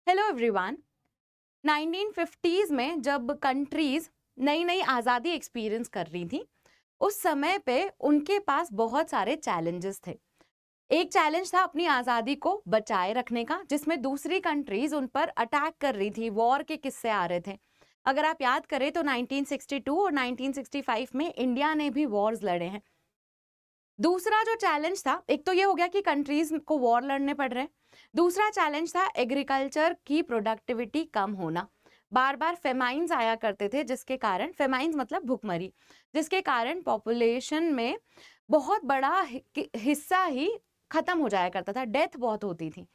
Hello everyone. 1950s में जब countries नई नई आज़ादी एक्सपीरियंस कर रही थी, उस समय पे उनके पास बहुत सारे चैलेंजेस थे। एक चैलेंज था अपनी आज़ादी को बचाए रखने का, जिसमें दूसरी कंट्रीज उन पर अटैक कर रही थी, वॉर के किस्से आ रहे थे। अगर आप याद करें तो 1962 और 1965 में इंडिया ने भी वॉर्स लड़े हैं। दूसरा जो चैलेंज था, एक तो ये हो गया कि कंट्रीज को वॉर लड़ने पड़ रहे हैं। दूसरा चैलेंज था एग्रीकल्चर की प्रोडक्टिविटी कम होना। बार बार फेमाइंस आया करते थे, जिसके कारण, फेमाइंस मतलब भुखमरी, जिसके कारण पॉपुलेशन में बहुत बड़ा हिस्सा ही खत्म हो जाया करता था, डेथ बहुत होती थी।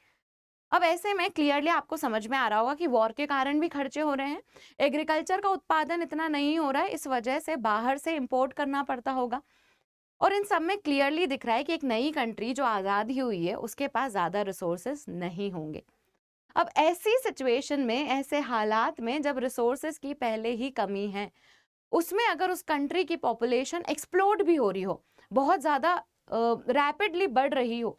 अब ऐसे में क्लियरली आपको समझ में आ रहा होगा कि वॉर के कारण भी खर्चे हो रहे हैं, एग्रीकल्चर का उत्पादन इतना नहीं हो रहा है, इस वजह से बाहर से इंपोर्ट करना पड़ता होगा। और इन सब में क्लियरली दिख रहा है कि एक नई कंट्री जो आज़ाद ही हुई है, उसके पास ज़्यादा रिसोर्सेस नहीं होंगे। अब ऐसी सिचुएशन में, ऐसे हालात में, जब रिसोर्सेस की पहले ही कमी है, उसमें अगर उस कंट्री की पॉपुलेशन एक्सप्लोड भी हो रही हो, बहुत ज़्यादा रैपिडली बढ़ रही हो,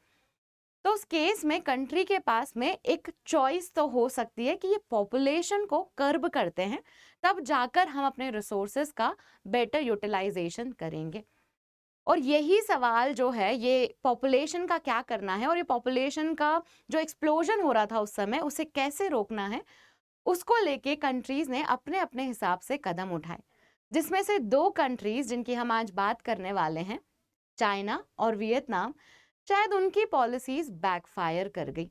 तो उस केस में कंट्री के पास में एक चॉइस तो हो सकती है कि ये पॉपुलेशन को कर्ब करते हैं, तब जाकर हम अपने रिसोर्सेस का बेटर यूटिलाइजेशन करेंगे। और यही सवाल जो है, ये पॉपुलेशन का क्या करना है और ये पॉपुलेशन का जो एक्सप्लोजन हो रहा था उस समय, उसे कैसे रोकना है, उसको लेके कंट्रीज ने अपने अपने हिसाब से कदम उठाए। जिसमें से दो कंट्रीज जिनकी हम आज बात करने वाले हैं, चाइना और वियतनाम, शायद उनकी पॉलिसीज बैकफायर कर गई।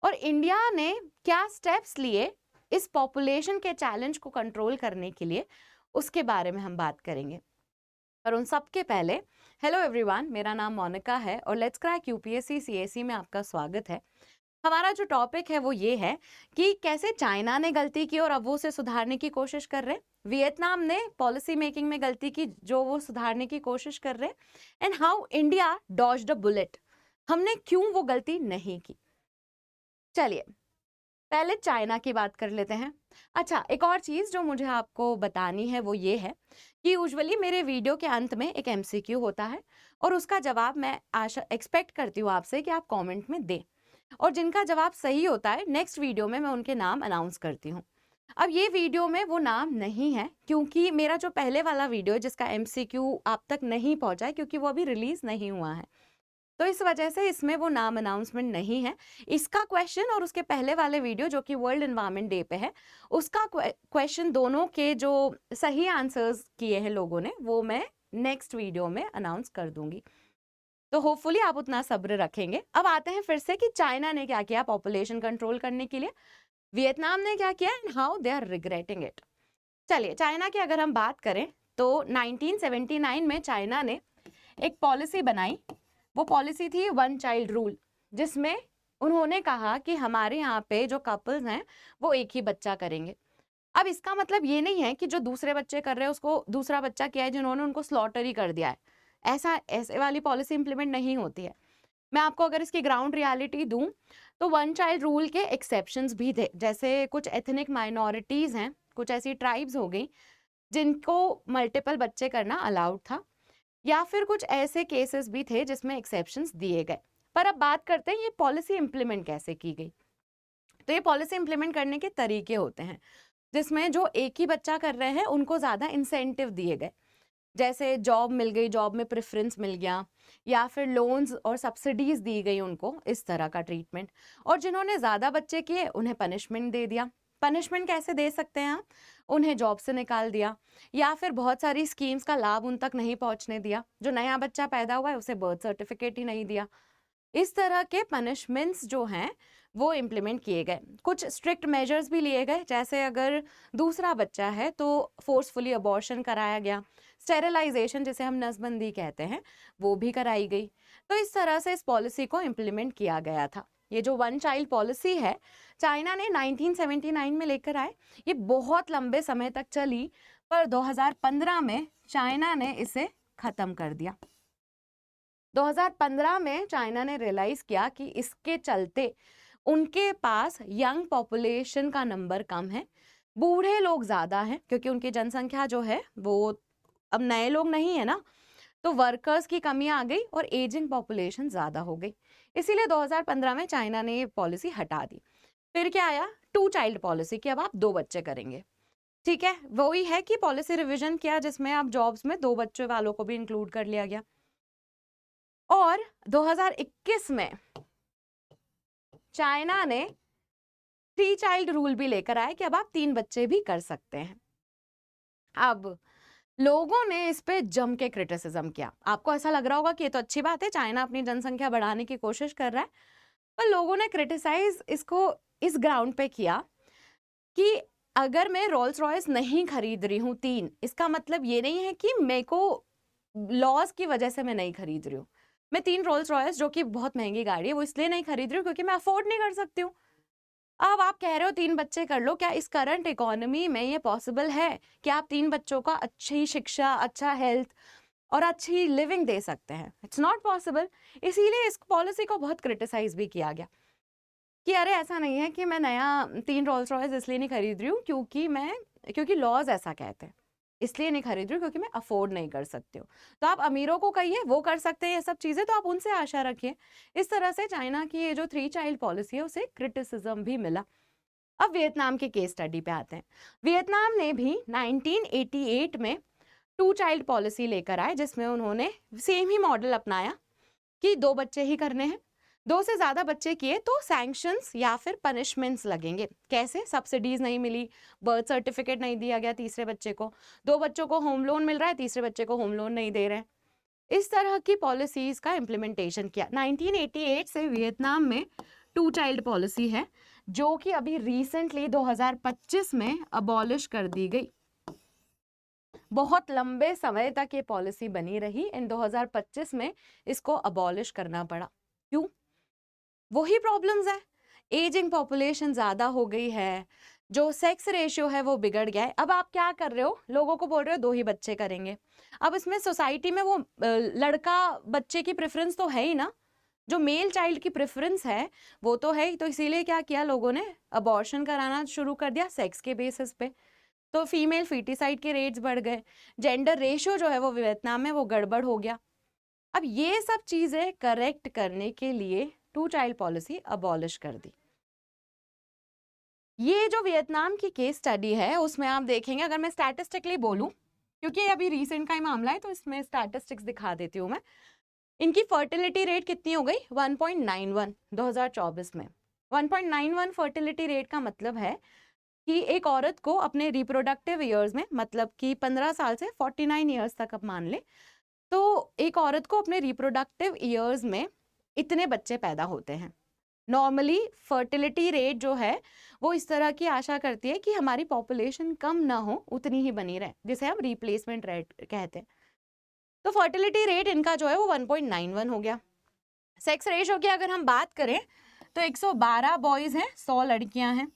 और इंडिया ने क्या स्टेप्स लिए इस पॉपुलेशन के चैलेंज को कंट्रोल करने के लिए, उसके बारे में हम बात करेंगे। पर उन सब के पहले, हेलो एवरीवन, मेरा नाम मोनिका है और लेट्स क्रैक यूपीएससी सीएसई में आपका स्वागत है। हमारा जो टॉपिक है वो ये है कि कैसे चाइना ने गलती की और अब वो उसे सुधारने की कोशिश कर रहे हैं, वियतनाम ने पॉलिसी मेकिंग में गलती की जो वो सुधारने की कोशिश कर रहे हैं, and how India dodged a bullet, हमने क्यों वो गलती नहीं की। चलिए पहले चाइना की बात कर लेते हैं। अच्छा, एक और चीज़ जो मुझे आपको बतानी है वो ये है कि यूजुअली मेरे वीडियो के अंत में एक एमसीक्यू होता है और उसका जवाब मैं आशा एक्सपेक्ट करती हूँ आपसे कि आप कमेंट में दें, और जिनका जवाब सही होता है नेक्स्ट वीडियो में मैं उनके नाम अनाउंस करती हूँ। अब ये वीडियो में वो नाम नहीं है, क्योंकि मेरा जो पहले वाला वीडियो है जिसका एमसीक्यू आप तक नहीं पहुँचा है, क्योंकि वो अभी रिलीज़ नहीं हुआ है, तो इस वजह से इसमें वो नाम अनाउंसमेंट नहीं है। इसका क्वेश्चन और उसके पहले वाले वीडियो जो कि वर्ल्ड एनवायरनमेंट डे पे है, उसका क्वेश्चन, दोनों के जो सही आंसर्स किए हैं लोगों ने, वो मैं नेक्स्ट वीडियो में अनाउंस कर दूंगी। तो होपफुली आप उतना सब्र रखेंगे। अब आते हैं फिर से कि चाइना ने क्या किया पॉपुलेशन कंट्रोल करने के लिए, वियतनाम ने क्या किया and how they are regretting it. चलिए चाइना की अगर हम बात करें तो 1979 में चाइना ने एक पॉलिसी बनाई। वो पॉलिसी थी वन चाइल्ड रूल, जिसमें उन्होंने कहा कि हमारे यहाँ पे जो कपल्स हैं वो एक ही बच्चा करेंगे। अब इसका मतलब ये नहीं है कि जो दूसरे बच्चे कर रहे हैं उसको दूसरा बच्चा किया है जिन्होंने उनको स्लॉटर ही कर दिया है, ऐसे वाली पॉलिसी इंप्लीमेंट नहीं होती है। मैं आपको अगर इसकी ग्राउंड रियलिटी दूं तो वन चाइल्ड रूल के एक्सेप्शंस भी थे, जैसे कुछ एथनिक माइनॉरिटीज हैं, कुछ ऐसी ट्राइब्स हो गई जिनको मल्टीपल बच्चे करना अलाउड था, या फिर कुछ ऐसे केसेस भी थे जिसमें एक्सेप्शंस दिए गए। पर अब बात करते हैं ये पॉलिसी इंप्लीमेंट कैसे की गई। तो ये पॉलिसी इंप्लीमेंट करने के तरीके होते हैं, जिसमें जो एक ही बच्चा कर रहे हैं उनको ज़्यादा इंसेंटिव दिए गए, जैसे जॉब मिल गई, जॉब में प्रेफरेंस मिल गया, या फिर लोन्स और सब्सिडीज दी गई उनको, इस तरह का ट्रीटमेंट। और जिन्होंने ज़्यादा बच्चे किए उन्हें पनिशमेंट दे दिया। पनिशमेंट कैसे दे सकते हैं आप, उन्हें जॉब से निकाल दिया, या फिर बहुत सारी स्कीम्स का लाभ उन तक नहीं पहुंचने दिया। जो नया बच्चा पैदा हुआ है उसे बर्थ सर्टिफिकेट ही नहीं दिया। इस तरह के पनिशमेंट्स जो हैं वो इम्प्लीमेंट किए गए। कुछ स्ट्रिक्ट मेजर्स भी लिए गए, जैसे अगर दूसरा बच्चा है तो फोर्सफुली अबॉर्शन कराया गया, स्टेरिलाइजेशन जिसे हम नसबंदी कहते हैं वो भी कराई गई। तो इस तरह से इस पॉलिसी को इम्प्लीमेंट किया गया था। ये जो वन चाइल्ड पॉलिसी है चाइना ने 1979 में लेकर आए, ये बहुत लंबे समय तक चली, पर 2015 में चाइना ने इसे खत्म कर दिया। 2015 में चाइना ने रियलाइज किया कि इसके चलते उनके पास यंग पॉपुलेशन का नंबर कम है, बूढ़े लोग ज़्यादा हैं, क्योंकि उनकी जनसंख्या जो है वो अब नए लोग नहीं है ना, तो वर्कर्स की कमी आ गई और एजिंग पॉपुलेशन ज़्यादा हो गई। इसीलिए 2015 में चाइना ने ये पॉलिसी हटा दी। फिर क्या आया, 2 चाइल्ड पॉलिसी कि अब आप 2 बच्चे करेंगे। ठीक है, वही है कि पॉलिसी रिवीजन किया जिसमें आप जॉब्स में 2 बच्चों वालों को भी इंक्लूड कर लिया गया। और 2021 में चाइना ने 3 चाइल्ड रूल भी लेकर आया कि अब आप 3 बच्चे भी कर सकते हैं। अब लोगों ने इस पे जम के क्रिटिसिज्म किया। आपको ऐसा लग रहा होगा कि ये तो अच्छी बात है, चाइना अपनी जनसंख्या बढ़ाने की कोशिश कर रहा है, पर लोगों ने क्रिटिसाइज इसको इस ग्राउंड पे किया कि अगर मैं रोल्स रॉयस नहीं खरीद रही हूँ 3, इसका मतलब ये नहीं है कि मेरे को लॉज की वजह से मैं नहीं खरीद रही हूँ। मैं 3 रोल्स रॉयस, जो कि बहुत महंगी गाड़ी है, वो इसलिए नहीं खरीद रही हूँ क्योंकि मैं अफोर्ड नहीं कर सकती हूँ। अब आप कह रहे हो 3 बच्चे कर लो, क्या इस करंट इकोनॉमी में ये पॉसिबल है कि आप 3 बच्चों का अच्छी शिक्षा, अच्छा हेल्थ और अच्छी लिविंग दे सकते हैं? It's not possible. इसीलिए इस पॉलिसी को बहुत क्रिटिसाइज भी किया गया कि अरे ऐसा नहीं है कि मैं नया 3 रोल्स रॉयस इसलिए नहीं खरीद रही हूँ क्योंकि लॉज ऐसा कहते हैं, इसलिए नहीं खरीद रही हूँ क्योंकि मैं अफोर्ड नहीं कर सकती हूँ। तो आप अमीरों को कहिए, वो कर सकते हैं ये सब चीजें, तो आप उनसे आशा रखिए। इस तरह से चाइना की ये जो 3 चाइल्ड पॉलिसी है उसे क्रिटिसिज्म भी मिला। अब वियतनाम के केस स्टडी पे आते हैं। वियतनाम ने भी 1988 में 2 चाइल्ड पॉलिसी लेकर आए जिसमें उन्होंने सेम ही मॉडल अपनाया कि 2 बच्चे ही करने हैं। 2 से ज्यादा बच्चे किए तो सैंक्शंस या फिर पनिशमेंट्स लगेंगे। कैसे? सब्सिडीज नहीं मिली, बर्थ सर्टिफिकेट नहीं दिया गया तीसरे बच्चे को, 2 बच्चों को होम लोन मिल रहा है, तीसरे बच्चे को होम लोन नहीं दे रहे हैं। इस तरह की पॉलिसीज का इम्प्लीमेंटेशन किया। 1988 से वियतनाम में 2 चाइल्ड पॉलिसी है जो कि अभी रिसेंटली 2025 में अबॉलिश कर दी गई। बहुत लंबे समय तक ये पॉलिसी बनी रही, इन 2025 में इसको अबॉलिश करना पड़ा। क्यों? वही प्रॉब्लम्स है, एजिंग पॉपुलेशन ज्यादा हो गई है, जो सेक्स रेशियो है वो बिगड़ गया है। अब आप क्या कर रहे हो, लोगों को बोल रहे हो 2 ही बच्चे करेंगे। अब इसमें सोसाइटी में वो लड़का बच्चे की प्रेफरेंस तो है ही ना, जो मेल चाइल्ड की प्रेफरेंस है वो तो है ही। तो इसीलिए क्या किया लोगों ने, अबॉर्शन कराना शुरू कर दिया सेक्स के बेसिस पे। तो फीमेल फीटिसाइड के रेट्स बढ़ गए, जेंडर रेशियो जो है वो वियतनाम में वो गड़बड़ हो गया। अब ये सब चीजें करेक्ट करने के लिए 2 चाइल्ड पॉलिसी अबॉलिश कर दी। ये जो वियतनाम की केस स्टडी है उसमें आप देखेंगे, अगर मैं स्टैटिस्टिकली बोलूं, क्योंकि अभी रिसेंट का ही मामला है तो इसमें स्टैटिस्टिक्स दिखा देती हूँ मैं। इनकी फर्टिलिटी रेट कितनी हो गई? 1.91 2024 में। 1.91 फर्टिलिटी रेट का मतलब है कि एक औरत को अपने रिप्रोडक्टिव ईयर्स में, मतलब कि 15 साल से 49 ईयर्स तक आप मान ले, तो एक औरत को अपने रिप्रोडक्टिव ईयर्स में इतने बच्चे पैदा होते हैं। नॉर्मली फर्टिलिटी रेट जो है वो इस तरह की आशा करती है कि हमारी पॉपुलेशन कम ना हो, उतनी ही बनी रहे, जिसे हम रिप्लेसमेंट रेट कहते हैं। तो फर्टिलिटी रेट इनका जो है वो 1.91 हो गया। सेक्स रेशियो की अगर हम बात करें तो 112 बॉयज हैं, 100 लड़कियां हैं।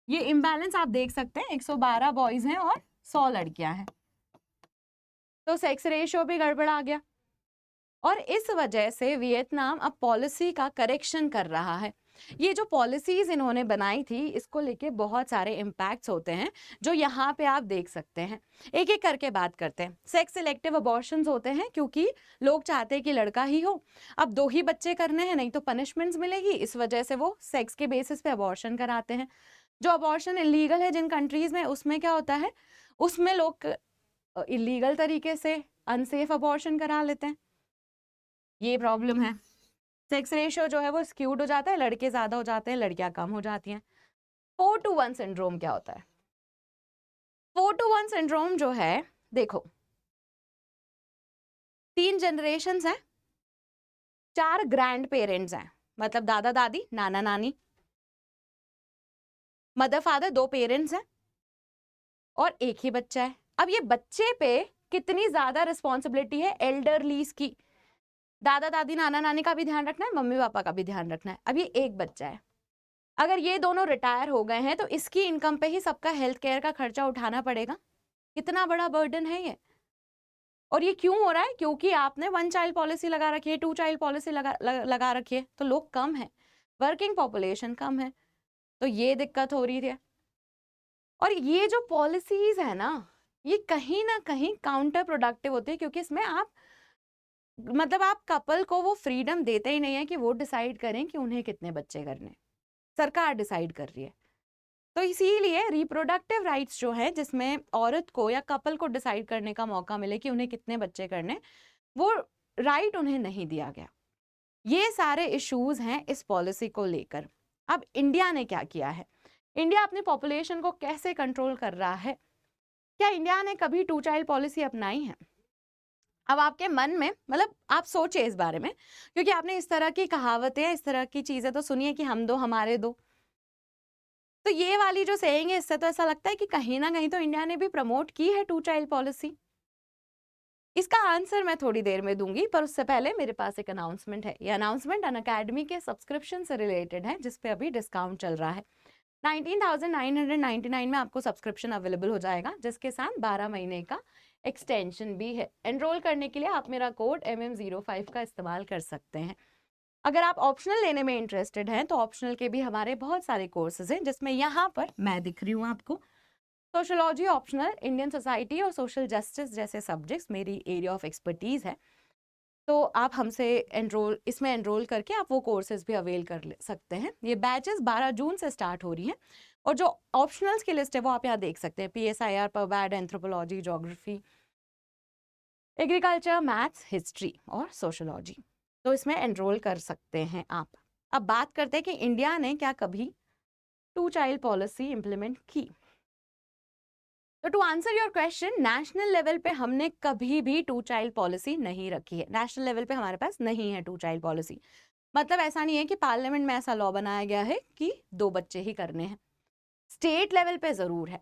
ये इम्बैलेंस आप देख सकते हैं, 112 बॉयज हैं और 100 लड़कियां हैं, तो सेक्स रेशियो भी गड़बड़ा आ गया। और इस वजह से वियतनाम अब पॉलिसी का करेक्शन कर रहा है। ये जो पॉलिसीज इन्होंने बनाई थी इसको लेके बहुत सारे इम्पैक्ट्स होते हैं जो यहाँ पे आप देख सकते हैं। एक एक करके बात करते हैं। सेक्स सिलेक्टिव अबॉर्शंस होते हैं क्योंकि लोग चाहते हैं कि लड़का ही हो। अब 2 ही बच्चे करने हैं, नहीं तो पनिशमेंट्स मिलेगी, इस वजह से वो सेक्स के बेसिस पे अबॉर्शन कराते हैं। जो अबॉर्शन इलीगल है जिन कंट्रीज में, उसमें क्या होता है, उसमें लोग इलीगल तरीके से अनसेफ अबॉर्शन करा लेते हैं। ये प्रॉब्लम है। सेक्स रेशियो जो है वो स्क्यूड हो जाता है, लड़के ज्यादा हो जाते हैं, लड़कियां कम हो जाती हैं। 4-to-1 सिंड्रोम क्या होता है? 4-to-1 सिंड्रोम जो है, देखो 3 जनरेशंस हैं, 4 ग्रैंड पेरेंट्स हैं, मतलब दादा दादी, नाना नानी, मदर फादर, 2 पेरेंट्स हैं और एक ही बच्चा है। अब ये बच्चे पे कितनी ज्यादा रिस्पॉन्सिबिलिटी है एल्डरलीज की। दादा दादी नाना नानी का भी ध्यान रखना है, मम्मी पापा का भी ध्यान रखना है। अब ये एक बच्चा है, अगर ये दोनों रिटायर हो गए हैं तो इसकी इनकम पे ही सबका हेल्थ केयर का खर्चा उठाना पड़ेगा। कितना बड़ा बर्डन है ये। और ये क्यों हो रहा है? क्योंकि आपने 1 चाइल्ड पॉलिसी लगा रखी है, 2 चाइल्ड पॉलिसी लगा रखी है, तो लोग कम है, वर्किंग पॉपुलेशन कम है, तो ये दिक्कत हो रही है। और ये जो पॉलिसीज है ना, ये कहीं ना कहीं काउंटर प्रोडक्टिव होती है, क्योंकि इसमें आप कपल को वो फ्रीडम देते ही नहीं है कि वो डिसाइड करें कि उन्हें कितने बच्चे करने। सरकार डिसाइड कर रही है। तो इसीलिए रिप्रोडक्टिव राइट्स जो है, जिसमें औरत को या कपल को डिसाइड करने का मौका मिले कि उन्हें कितने बच्चे करने, वो राइट उन्हें नहीं दिया गया। ये सारे इश्यूज हैं इस पॉलिसी को लेकर। अब इंडिया ने क्या किया है, इंडिया अपनी पॉपुलेशन को कैसे कंट्रोल कर रहा है? क्या इंडिया ने कभी 2 चाइल्ड पॉलिसी अपनाई है? अब आपके मन में, मतलब आप सोचिए इस बारे में, क्योंकि आपने इस तरह की कहावतें, इस तरह की चीजें तो सुनी है कि हम दो हमारे दो। तो ये वाली जो सेइंग है, इससे तो ऐसा लगता है कि कहीं ना कहीं तो इंडिया ने भी प्रमोट की है 2 चाइल्ड पॉलिसी। इसका आंसर मैं थोड़ी देर में दूंगी, पर उससे पहले मेरे पास एक अनाउंसमेंट है। ये अनाउंसमेंट अनअकैडमी के सब्सक्रिप्शन से रिलेटेड है, जिस पे अभी डिस्काउंट चल रहा है। 19,999 में आपको सब्सक्रिप्शन अवेलेबल हो जाएगा, जिसके साथ 12 महीने का एक्सटेंशन भी है। एनरोल करने के लिए आप मेरा कोड MM05 का इस्तेमाल कर सकते हैं। अगर आप ऑप्शनल लेने में इंटरेस्टेड हैं तो ऑप्शनल के भी हमारे बहुत सारे कोर्सेज हैं, जिसमें यहाँ पर मैं दिख रही हूँ आपको, सोशोलॉजी ऑप्शनल, इंडियन सोसाइटी और सोशल जस्टिस जैसे सब्जेक्ट्स मेरी एरिया ऑफ एक्सपर्टीज है। तो आप हमसे इसमें एनरोल करके आप वो कोर्सेज भी अवेल कर सकते हैं। ये बैचेस 12 जून से स्टार्ट हो रही हैं, और जो ऑप्शनल्स की लिस्ट है वो आप यहाँ देख सकते हैं। PSIR, pub ad, anthropology, geography, agriculture, maths, history और सोशोलॉजी। तो इसमें एनरोल कर सकते हैं आप। अब बात करते हैं कि इंडिया ने क्या कभी 2 चाइल्ड पॉलिसी इंप्लीमेंट की। तो to answer your question, national level पे हमने कभी भी 2 चाइल्ड पॉलिसी नहीं रखी है। नेशनल लेवल पे हमारे पास नहीं है 2 चाइल्ड पॉलिसी। मतलब ऐसा नहीं है कि पार्लियामेंट में ऐसा लॉ बनाया गया है कि 2 बच्चे ही करने हैं। स्टेट लेवल पे जरूर है।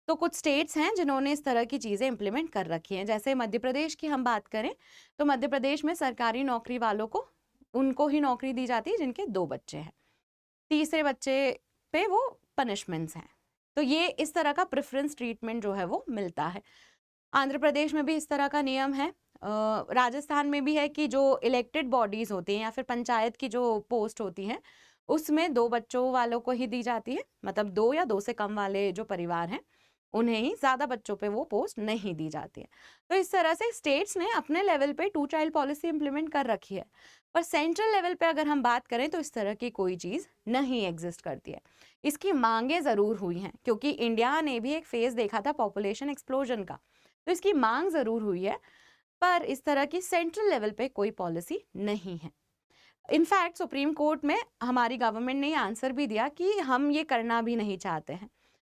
तो कुछ स्टेट्स हैं जिन्होंने इस तरह की चीजें इंप्लीमेंट कर रखी हैं। जैसे मध्य प्रदेश की हम बात करें तो मध्य प्रदेश में सरकारी नौकरी वालों को, उनको ही नौकरी दी जाती है जिनके 2 बच्चे हैं। तीसरे बच्चे पे वो पनिशमेंट्स हैं। तो ये इस तरह का प्रेफरेंस ट्रीटमेंट जो है वो मिलता है। आंध्र प्रदेश में भी इस तरह का नियम है। राजस्थान में भी है कि जो इलेक्टेड बॉडीज होती हैं या फिर पंचायत की जो पोस्ट होती हैं, उसमें 2 बच्चों वालों को ही दी जाती है। मतलब 2 या 2 से कम वाले जो परिवार हैं उन्हें ही, ज्यादा बच्चों पे वो पोस्ट नहीं दी जाती है। तो इस तरह से स्टेट्स ने अपने लेवल पे 2 चाइल्ड पॉलिसी इंप्लीमेंट कर रखी है। पर सेंट्रल लेवल पे अगर हम बात करें तो इस तरह की कोई चीज नहीं एग्जिस्ट करती है। इसकी मांगे जरूर हुई हैं, क्योंकि इंडिया ने भी एक फेज देखा था पॉपुलेशन एक्सप्लोजन का, तो इसकी मांग जरूर हुई है, पर इस तरह की सेंट्रल लेवल पे कोई पॉलिसी नहीं है। इनफैक्ट सुप्रीम कोर्ट में हमारी गवर्नमेंट ने आंसर भी दिया कि हम ये करना भी नहीं चाहते हैं।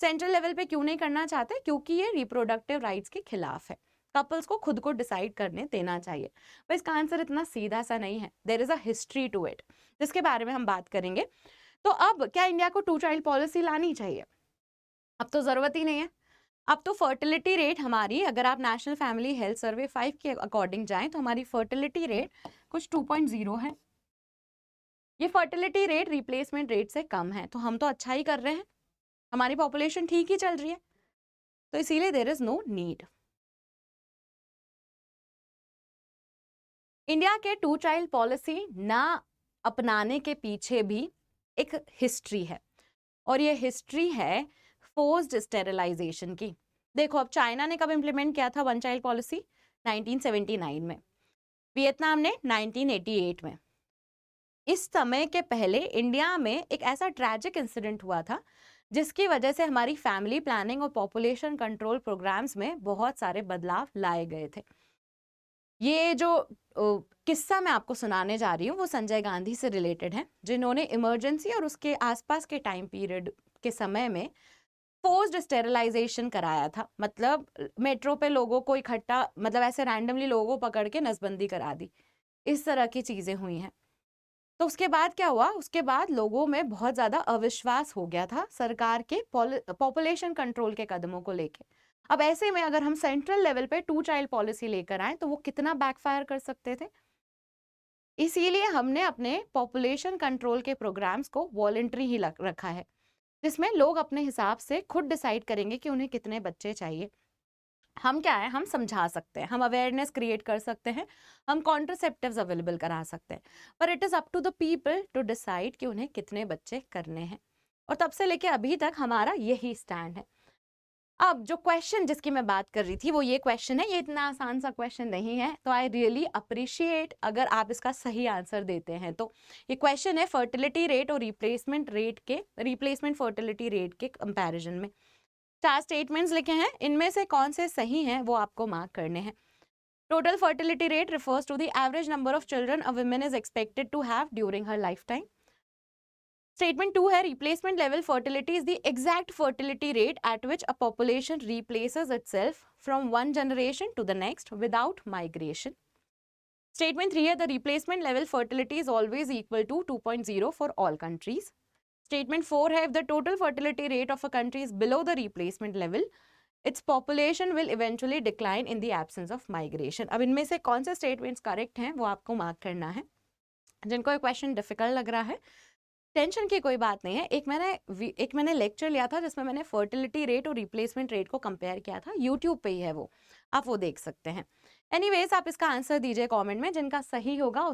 सेंट्रल लेवल पे क्यों नहीं करना चाहते? क्योंकि ये रिप्रोडक्टिव राइट्स के खिलाफ है। कपल्स को खुद को डिसाइड करने देना चाहिए। पर इसका आंसर इतना सीधा सा नहीं है, there is a history to it, जिसके बारे में हम बात करेंगे। तो अब क्या इंडिया को 2 चाइल्ड पॉलिसी लानी चाहिए? अब तो जरूरत ही नहीं है। अब तो फर्टिलिटी रेट हमारी, अगर आप नेशनल फैमिली हेल्थ सर्वे 5 के अकॉर्डिंग जाएं तो हमारी फर्टिलिटी रेट कुछ 2.0 है। ये फर्टिलिटी रेट रिप्लेसमेंट रेट से कम है, तो हम तो अच्छा ही कर रहे हैं, हमारी पॉपुलेशन ठीक ही चल रही है। तो इसीलिए there is no need. India के 2 चाइल्ड पॉलिसी ना अपनाने के पीछे भी एक हिस्ट्री है, और ये हिस्ट्री है फोर्स्ड स्टेरिलाइजेशन की। देखो, अब चाइना ने कब इंप्लीमेंट किया था 1 चाइल्ड पॉलिसी? 1979 में। वियतनाम ने 1988 में। इस समय के पहले इंडिया में एक ऐसा ट्रैजिक इंसिडेंट हुआ था जिसकी वजह से हमारी फैमिली प्लानिंग और पॉपुलेशन कंट्रोल प्रोग्राम्स में बहुत सारे बदलाव लाए गए थे। ये जो किस्सा मैं आपको सुनाने जा रही हूँ वो संजय गांधी से रिलेटेड है, जिन्होंने इमरजेंसी और उसके आसपास के टाइम पीरियड के समय में फोर्स्ड स्टेरिलाइजेशन कराया था। मतलब मेट्रो पे लोगों को इकट्ठा, मतलब ऐसे रैंडमली लोगों को पकड़ के नसबंदी करा दी। इस तरह की चीजें हुई हैं। तो उसके बाद क्या हुआ? उसके बाद लोगों में बहुत ज्यादा अविश्वास हो गया था सरकार के पॉपुलेशन कंट्रोल के कदमों को लेके। अब ऐसे में अगर हम सेंट्रल लेवल पे 2 चाइल्ड पॉलिसी लेकर आए तो वो कितना बैकफायर कर सकते थे। इसीलिए हमने अपने पॉपुलेशन कंट्रोल के प्रोग्राम्स को वॉलंटरी ही रखा है, जिसमें लोग अपने हिसाब से खुद डिसाइड करेंगे कि उन्हें कितने बच्चे चाहिए। हम क्या है, हम समझा सकते हैं, हम अवेयरनेस क्रिएट कर सकते हैं, हम कॉन्ट्रासेप्टिव्स अवेलेबल करा सकते हैं, पर it is up to the people to decide कि उन्हें कितने बच्चे करने हैं। और तब से लेके अभी तक हमारा यही स्टैंड है। अब जो क्वेश्चन जिसकी मैं बात कर रही थी वो ये क्वेश्चन है, ये इतना आसान सा क्वेश्चन नहीं है, तो आई रियली अप्रिशिएट अगर आप इसका सही आंसर देते हैं। तो ये क्वेश्चन है फर्टिलिटी रेट और रिप्लेसमेंट फर्टिलिटी रेट के कंपैरिजन में 4 स्टेटमेंट्स लिखे हैं, इनमें से कौन से सही हैं वो आपको मार्क करने हैं। Total fertility rate refers to the average number of children a woman is expected to have during her lifetime. Statement 2 है replacement level fertility is the exact fertility rate at which a population replaces itself from one generation to the next without migration. Statement 3 है the replacement level fertility is always equal to 2.0 for all countries. Statement 4 है if the total fertility rate of a country is below the replacement level, its population will eventually decline in the absence of migration। अब इनमें से कौन से statements correct हैं वो आपको mark करना है। जिनको ये क्वेश्चन डिफिकल्ट लग रहा है, टेंशन की कोई बात नहीं है। एक मैंने लेक्चर लिया था जिसमें मैंने फर्टिलिटी रेट और रिप्लेसमेंट रेट को कंपेयर किया था, यूट्यूब पे ही है वो, आप वो देख सकते हैं। एनीवेज आप इसका आंसर दीजिए कमेंट में, जिनका सही होगा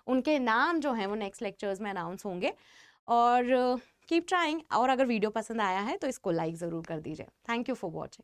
उनके नाम जो हैं वो नेक्स्ट लेक्चर्स में अनाउंस होंगे। और कीप ट्राइंग, और अगर वीडियो पसंद आया है तो इसको लाइक ज़रूर कर दीजिए। Thank you for watching.